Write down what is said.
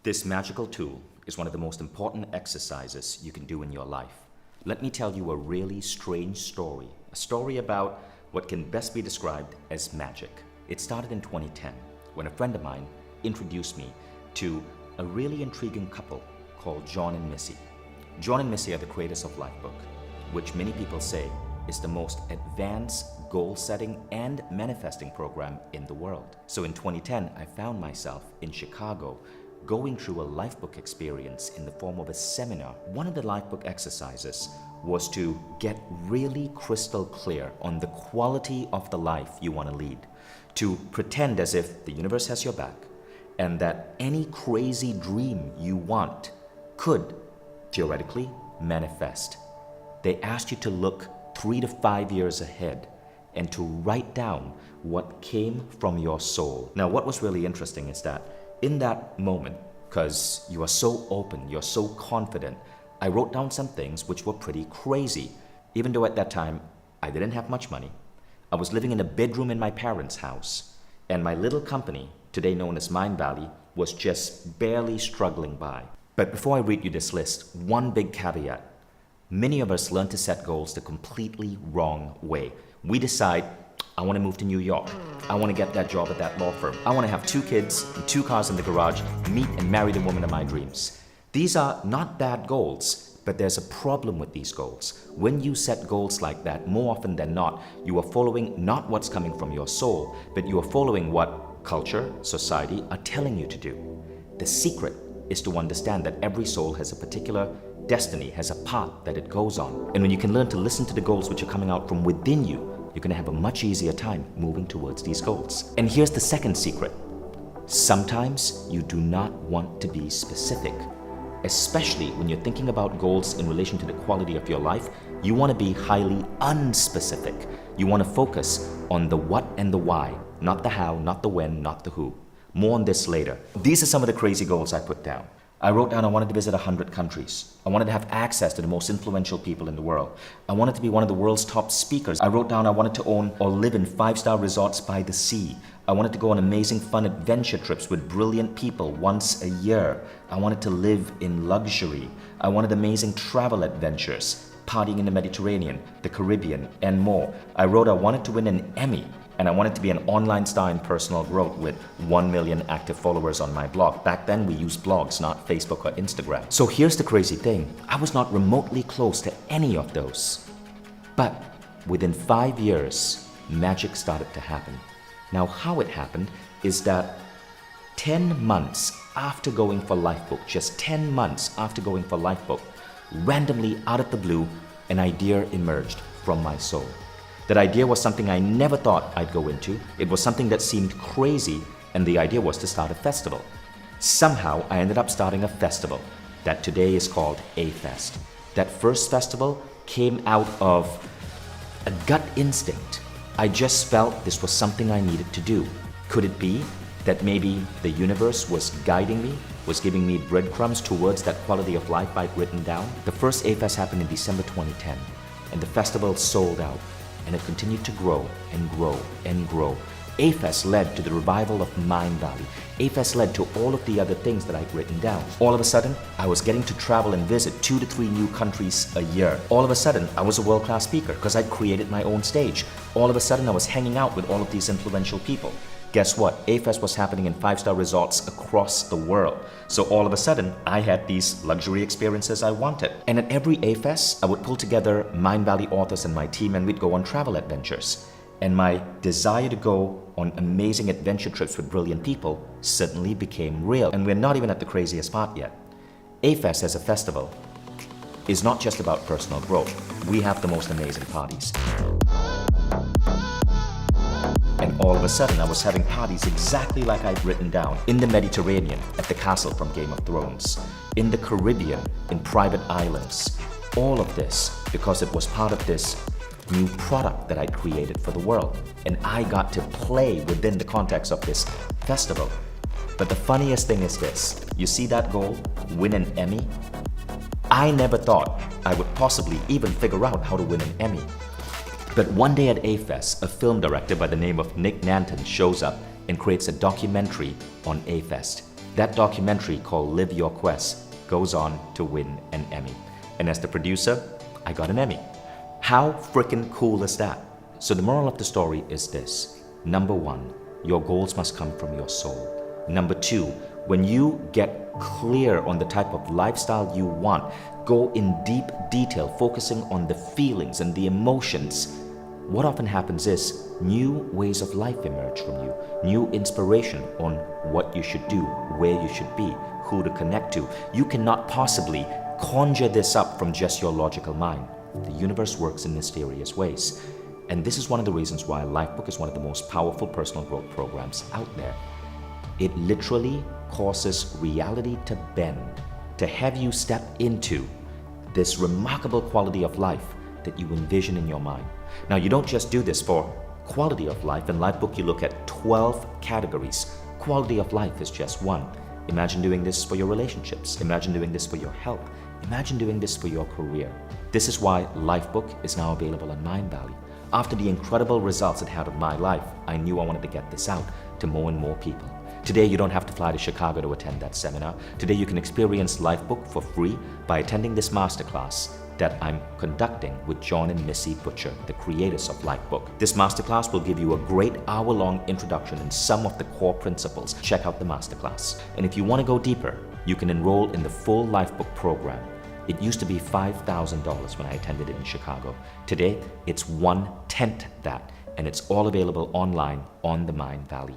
This magical tool is one of the most important exercises you can do in your life. Let me tell you a really strange story, a story about what can best be described as magic. It started in 2010 when a friend of mine introduced me to a really intriguing couple called Jon and Missy. Jon and Missy are the creators of Lifebook, which many people say is the most advanced goal-setting and manifesting program in the world. So in 2010, I found myself in Chicago going through a Lifebook experience in the form of a seminar. One of the Lifebook exercises was to get really crystal clear on the quality of the life you want to lead, to pretend as if the universe has your back and that any crazy dream you want could theoretically manifest. They asked you to look 3 to 5 years ahead and to write down what came from your soul. Now, what was really interesting is that in that moment, because you are so open, you're so confident, I wrote down some things which were pretty crazy. Even though at that time, I didn't have much money. I was living in a bedroom in my parents' house, and my little company, today known as Mindvalley, was just barely struggling by. But before I read you this list, one big caveat. Many of us learn to set goals the completely wrong way. We decide, I want to move to New York. I want to get that job at that law firm. I want to have 2 kids and 2 cars in the garage, meet and marry the woman of my dreams. These are not bad goals, but there's a problem with these goals. When you set goals like that, more often than not, you are following not what's coming from your soul, but you are following what culture, society are telling you to do. The secret is to understand that every soul has a particular destiny, has a path that it goes on. And when you can learn to listen to the goals which are coming out from within you, you're going to have a much easier time moving towards these goals. And here's the second secret. Sometimes you do not want to be specific. Especially when you're thinking about goals in relation to the quality of your life, you want to be highly unspecific. You want to focus on the what and the why, not the how, not the when, not the who. More on this later. These are some of the crazy goals I put down. I wrote down I wanted to visit 100 countries. I wanted to have access to the most influential people in the world. I wanted to be one of the world's top speakers. I wrote down I wanted to own or live in 5-star resorts by the sea. I wanted to go on amazing fun adventure trips with brilliant people once a year. I wanted to live in luxury. I wanted amazing travel adventures, partying in the Mediterranean, the Caribbean, and more. I wrote I wanted to win an Emmy. And I wanted to be an online star in personal growth with 1 million active followers on my blog. Back then we used blogs, not Facebook or Instagram. So here's the crazy thing. I was not remotely close to any of those. But within 5 years, magic started to happen. Now how it happened is that 10 months after going for Lifebook, just 10 months after going for Lifebook, randomly out of the blue, an idea emerged from my soul. That idea was something I never thought I'd go into. It was something that seemed crazy, and the idea was to start a festival. Somehow, I ended up starting a festival that today is called A-Fest. That first festival came out of a gut instinct. I just felt this was something I needed to do. Could it be that maybe the universe was guiding me, was giving me breadcrumbs towards that quality of life I'd written down? The first A-Fest happened in December 2010, and the festival sold out. And it continued to grow and grow and grow. A-Fest led to the revival of Mindvalley. A-Fest led to all of the other things that I'd written down. All of a sudden, I was getting to travel and visit 2 to 3 new countries a year. All of a sudden, I was a world-class speaker because I'd created my own stage. All of a sudden, I was hanging out with all of these influential people. Guess what? A-Fest was happening in 5-star resorts across the world. So all of a sudden, I had these luxury experiences I wanted. And at every A-Fest, I would pull together Mindvalley authors and my team, and we'd go on travel adventures. And my desire to go on amazing adventure trips with brilliant people suddenly became real. And we're not even at the craziest part yet. A-Fest as a festival is not just about personal growth. We have the most amazing parties. And all of a sudden, I was having parties exactly like I'd written down. In the Mediterranean, at the castle from Game of Thrones. In the Caribbean, in private islands. All of this because it was part of this new product that I'd created for the world. And I got to play within the context of this festival. But the funniest thing is this. You see that goal? Win an Emmy? I never thought I would possibly even figure out how to win an Emmy. But one day at A-Fest, a film director by the name of Nick Nanton shows up and creates a documentary on A-Fest. That documentary called Live Your Quest goes on to win an Emmy. And as the producer, I got an Emmy. How freaking cool is that? So the moral of the story is this. Number one, your goals must come from your soul. Number two, when you get clear on the type of lifestyle you want, go in deep detail, focusing on the feelings and the emotions. What often happens is new ways of life emerge from you, new inspiration on what you should do, where you should be, who to connect to. You cannot possibly conjure this up from just your logical mind. The universe works in mysterious ways. And this is one of the reasons why Lifebook is one of the most powerful personal growth programs out there. It literally causes reality to bend, to have you step into this remarkable quality of life that you envision in your mind. Now, you don't just do this for quality of life. In Lifebook, you look at 12 categories. Quality of life is just one. Imagine doing this for your relationships. Imagine doing this for your health. Imagine doing this for your career. This is why Lifebook is now available on Mindvalley. After the incredible results it had on my life, I knew I wanted to get this out to more and more people. Today, you don't have to fly to Chicago to attend that seminar. Today, you can experience Lifebook for free by attending this masterclass that I'm conducting with Jon and Missy Butcher, the creators of Lifebook. This masterclass will give you a great hour-long introduction in some of the core principles. Check out the masterclass. And if you want to go deeper, you can enroll in the full Lifebook program. It used to be $5,000 when I attended it in Chicago. Today, it's 1/10 that, and it's all available online on the Mindvalley